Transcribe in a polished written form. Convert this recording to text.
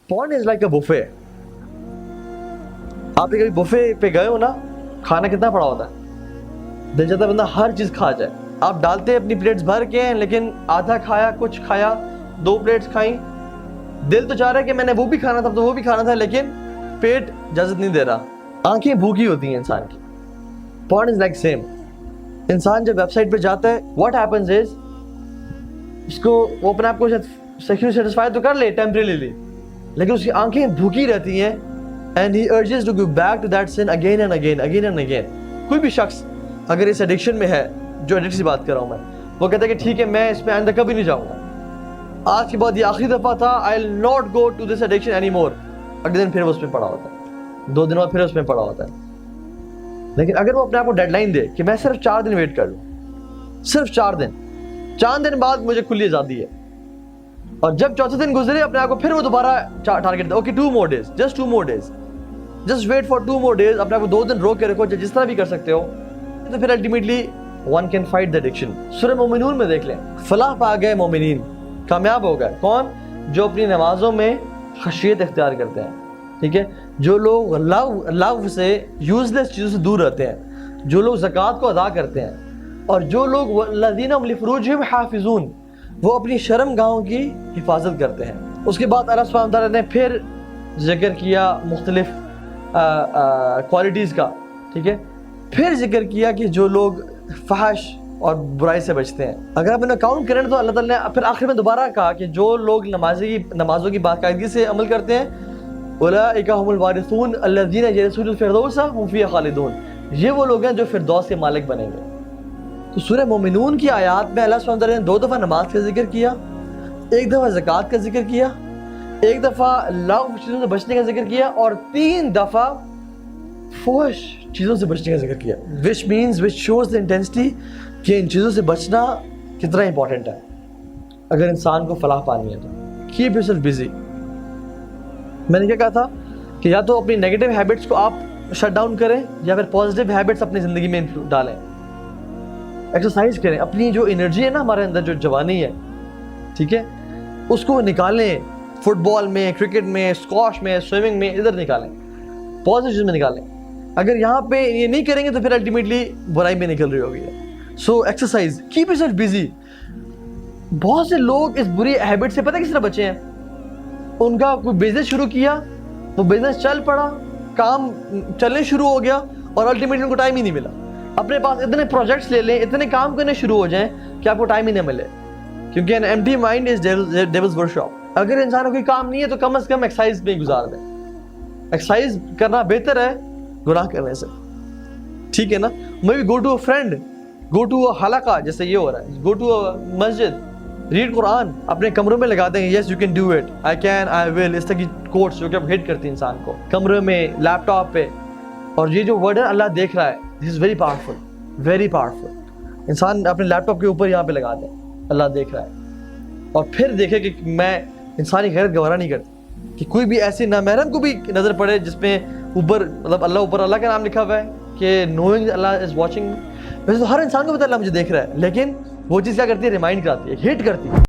Porn is like a buffet. آپ کبھی buffet پہ گئے ہو نا, کھانا کتنا پڑا ہوتا ہے, دل چاہتا ہے بندہ ہر چیز کھا جائے. آپ ڈالتے اپنی پلیٹس بھر کے, لیکن آدھا کھایا, کچھ کھایا, 2 پلیٹس کھائیں, دل تو چاہ رہا ہے کہ میں نے وہ بھی کھانا تھا تو وہ بھی کھانا تھا, لیکن پیٹ اجازت نہیں دے رہا, آنکھیں بھوکی ہوتی ہیں انسان کی. Porn is like same. انسان جب ویب سائٹ پہ جاتا ہے, what happens is اس کو وہ اپنے آپ کو سیکشولی سیٹسفائی تو کر لے ٹیمپریریلی, لیکن اس کی آنکھیں بھوکی رہتی ہیں, and he urges to go back to that sin again and again, again and again. کوئی بھی شخص اگر اس ایڈکشن میں ہے, جو ایڈکٹ سے بات کر رہا ہوں میں, وہ کہتا ہے کہ ٹھیک ہے میں اس میں آئندہ کبھی نہیں جاؤں گا, آج کے بعد یہ آخری دفعہ تھا, I'll not go to this addiction anymore. اگلے دن پھر وہ اس میں پڑا ہوتا ہے, 2 دن بعد پھر اس میں پڑا ہوتا ہے. لیکن اگر وہ اپنے آپ کو ڈیڈ لائن دے کہ میں صرف 4 دن ویٹ کر لوں, صرف 4 دن, 4 دن بعد مجھے کھلی آزادی ہے, اور جب 4تھے دن گزرے اپنے آپ کو پھر وہ دوبارہ target, okay 2 more days, just 2 more days, just wait for 2 more days, اپنے آپ کو 2 دن روک کے رکھو, جس طرح بھی کر سکتے ہو, تو پھر ultimately one can fight the addiction. سورہ مومنون میں دیکھ لیں, فلاح پا گئے مومنین, کامیاب ہو گئے کون, جو اپنی نمازوں میں خشیت اختیار کرتے ہیں. ٹھیک ہے, جو لوگ لو سے, یوزلیس چیزوں سے دور رہتے ہیں, جو لوگ زکوٰۃ کو ادا کرتے ہیں, اور جو لوگ والذین هم لفروجہم حافظون, وہ اپنی شرم گاہوں کی حفاظت کرتے ہیں. اس کے بعد اللہ سبحانہ وتعالیٰ نے پھر ذکر کیا مختلف کوالٹیز کا. ٹھیک ہے, پھر ذکر کیا کہ جو لوگ فحش اور برائی سے بچتے ہیں. اگر آپ انہیں کاؤنٹ کریں تو اللہ تعالیٰ نے پھر آخر میں دوبارہ کہا کہ جو لوگ نمازوں کی باقاعدگی سے عمل کرتے ہیں, اولئک هم الوارثون الذین یرثون الفردوس هم فیہا خالدون, یہ وہ لوگ ہیں جو فردوس کے مالک بنیں گے. تو سورہ مومنون کی آیات میں اللہ سبحانہ وتعالیٰ نے 2 دفعہ نماز کا ذکر کیا, 1 دفعہ زکوٰۃ کا ذکر کیا, 1 دفعہ لغو چیزوں سے بچنے کا ذکر کیا, اور 3 دفعہ فحش چیزوں سے بچنے کا ذکر کیا. which shows the intensity کہ ان چیزوں سے بچنا کتنا امپورٹنٹ ہے اگر انسان کو فلاح پانی ہے تو. keep yourself busy. میں نے کیا کہا تھا کہ یا تو اپنی نیگیٹو ہیبٹس کو آپ شٹ ڈاؤن کریں, یا پھر پازیٹیو ہیبٹس اپنی زندگی میں ڈالیں. ایکسرسائز کریں, اپنی جو انرجی ہے نا ہمارے اندر, جو جوانی ہے, ٹھیک ہے, اس کو نکالیں, فٹ بال میں, کرکٹ میں, اسکواش میں, سوئمنگ میں, ادھر نکالیں, پازیٹیو چیز میں نکالیں. اگر یہاں پہ یہ نہیں کریں گے تو پھر الٹیمیٹلی برائی میں نکل رہی ہوگی. So exercise, keep your self busy. بہت سے لوگ اس بری ہیبٹ سے پتہ کس طرح بچے ہیں, ان کا کوئی بزنس شروع کیا, وہ بزنس چل پڑا, کام چلنے شروع ہو گیا, اور الٹیمیٹلی ان کو ٹائم ہی نہیں ملا. اپنے پاس اتنے پروجیکٹس لے لیں, اتنے کام کرنے شروع ہو جائیں کہ آپ کو ٹائم ہی نہ ملے, کیونکہ an empty mind is devil's workshop. اگر انسان کو کوئی کام نہیں ہے تو کم از کم ایکسرسائز میں گزار دیں. ایکسرسائز کرنا بہتر ہے گناہ کرنے سے, ٹھیک ہے نا. maybe go to a friend, go to a حلقہ, جیسے یہ ہو رہا ہے, go to a Masjid, red قرآن, اپنے کمروں میں لگا دیں, yes you can do it, I can, I will, اس طرح کی کوٹس جو کہ اب ہٹ کرتی ہیں انسان کو, کمرے میں, لیپ ٹاپ پہ. اور یہ جو ورڈ ہے اللہ دیکھ رہا ہے, this is very powerful, very powerful. انسان اپنے لیپ ٹاپ کے اوپر یہاں پہ لگا دیں, اللہ دیکھ رہا ہے, اور پھر دیکھے کہ میں انسانی غیرت گوارا نہیں کرتی کہ کوئی بھی ایسی نامحرم کو بھی نظر پڑے جس میں اوپر, مطلب اللہ کا نام لکھا ہوا ہے کہ knowing اللہ is watching. ویسے تو ہر انسان کو پتہ اللہ مجھے دیکھ رہا ہے, لیکن وہ چیز کیا کرتی ہے, ریمائنڈ کراتی ہے, ہٹ کرتی ہے.